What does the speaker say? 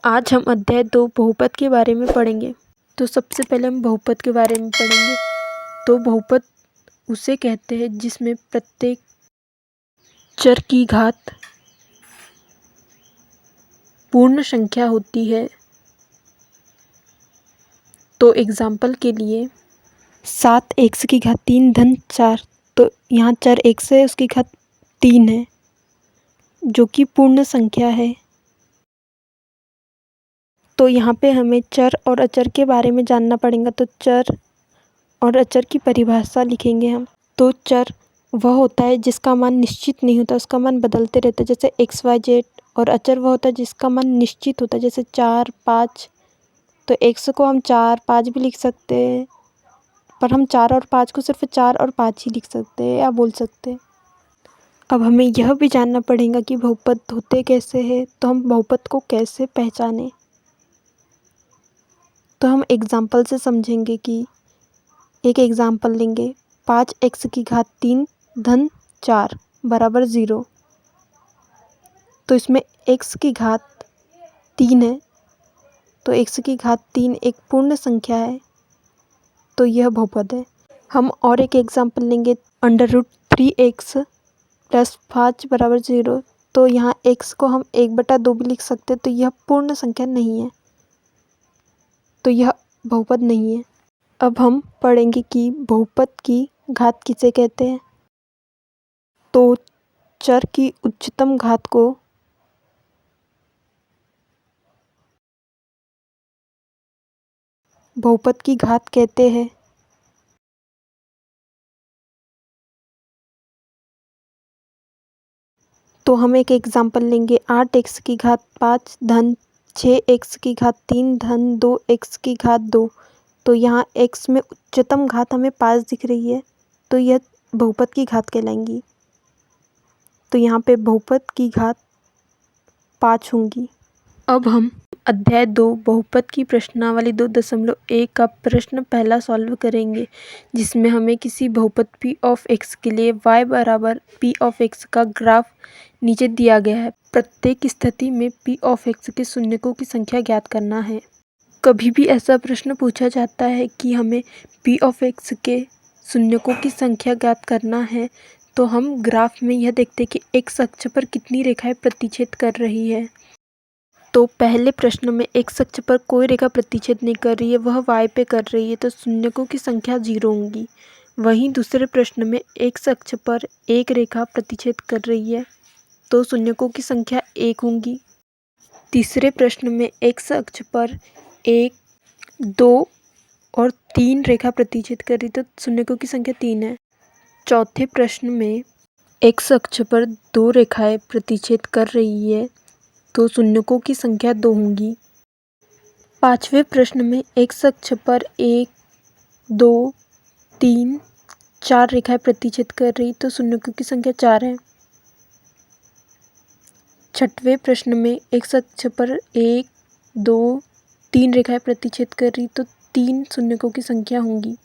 आज हम अध्याय 2 बहुपद के बारे में पढ़ेंगे। तो सबसे पहले हम बहुपद के बारे में पढ़ेंगे। तो बहुपद उसे कहते हैं जिसमें प्रत्येक चर की घात पूर्ण संख्या होती है। तो एग्जाम्पल के लिए 7x की घात 3 धन 4, तो यहाँ चर x है, उसकी घात 3 है जो कि पूर्ण संख्या है। तो यहाँ पे हमें चर और अचर के बारे में जानना पड़ेगा। तो चर और अचर की परिभाषा लिखेंगे हम। तो चर वह होता है जिसका मान निश्चित नहीं होता, उसका मान बदलते रहता है, जैसे XYZ। और अचर वह होता है जिसका मान निश्चित होता है, जैसे 4, 5। तो x को हम 4, 5 भी लिख सकते हैं, पर हम 4 और 5 को सिर्फ 4 और 5 ही लिख सकते हैं या बोल सकते हैं। अब हमें यह भी जानना पड़ेगा कि बहुपद होते कैसे हैं। तो हम बहुपद को कैसे पहचानें, तो हम एग्जाम्पल से समझेंगे कि एक एग्जाम्पल लेंगे। 5x की घात 3 धन 4 बराबर 0। तो इसमें x की घात 3 है, तो x की घात 3 एक पूर्ण संख्या है, तो यह बहुपद है। हम और एक एग्जाम्पल लेंगे। √3x + 5 बराबर 0। तो यहाँ x को हम 1/2 भी लिख सकते हैं, तो यह पूर्ण संख्या नहीं है, तो यह बहुपद नहीं है। अब हम पढ़ेंगे कि बहुपद की घात किसे कहते हैं। तो चर की उच्चतम घात को बहुपद की घात कहते हैं। तो हम एक एग्जाम्पल लेंगे। 8x की घात 5 धन 6x की घात 3 धन 2x की घात 2। तो यहाँ x में उच्चतम घात हमें 5 दिख रही है, तो यह बहुपद की घात कहलाएंगी। तो यहाँ पे बहुपद की घात 5 होंगी। अब हम अध्याय 2 बहुपद की प्रश्नावली 2.1 का प्रश्न पहला सॉल्व करेंगे, जिसमें हमें किसी बहुपद p ऑफ x के लिए y बराबर p ऑफ x का ग्राफ नीचे दिया गया है। प्रत्येक स्थिति में p ऑफ x के शून्यकों की संख्या ज्ञात करना है। कभी भी ऐसा प्रश्न पूछा जाता है कि हमें p ऑफ x के शून्यकों की संख्या ज्ञात करना है, तो हम ग्राफ में यह देखते हैं कि x अक्ष पर कितनी रेखाएं प्रतिच्छेद कर रही है। तो पहले प्रश्न में x अक्ष पर कोई रेखा प्रतिच्छेद नहीं कर रही है, वह y पे कर रही है, तो शून्यकों की संख्या 0 होंगी। वहीं दूसरे प्रश्न में x अक्ष पर एक रेखा प्रतिच्छेद कर रही है, तो शून्यकों की संख्या 1 होंगी। तीसरे प्रश्न में x अक्ष पर 1, 2 और 3 रेखा प्रतिच्छेद कर रही, तो शून्यकों की संख्या 3 है। चौथे प्रश्न में x अक्ष पर 2 रेखाएं प्रतिच्छेद कर रही है, तो शून्यकों की संख्या 2 होंगी। पांचवें प्रश्न में x अक्ष पर 1, 2, 3, 4 रेखाएं प्रतिच्छेद कर रही, तो शून्यकों की संख्या 4 है। छठवें प्रश्न में x अक्ष पर 1, 2, 3 रेखाएं प्रतिच्छेद कर रही, तो 3 शून्यकों की संख्या होंगी।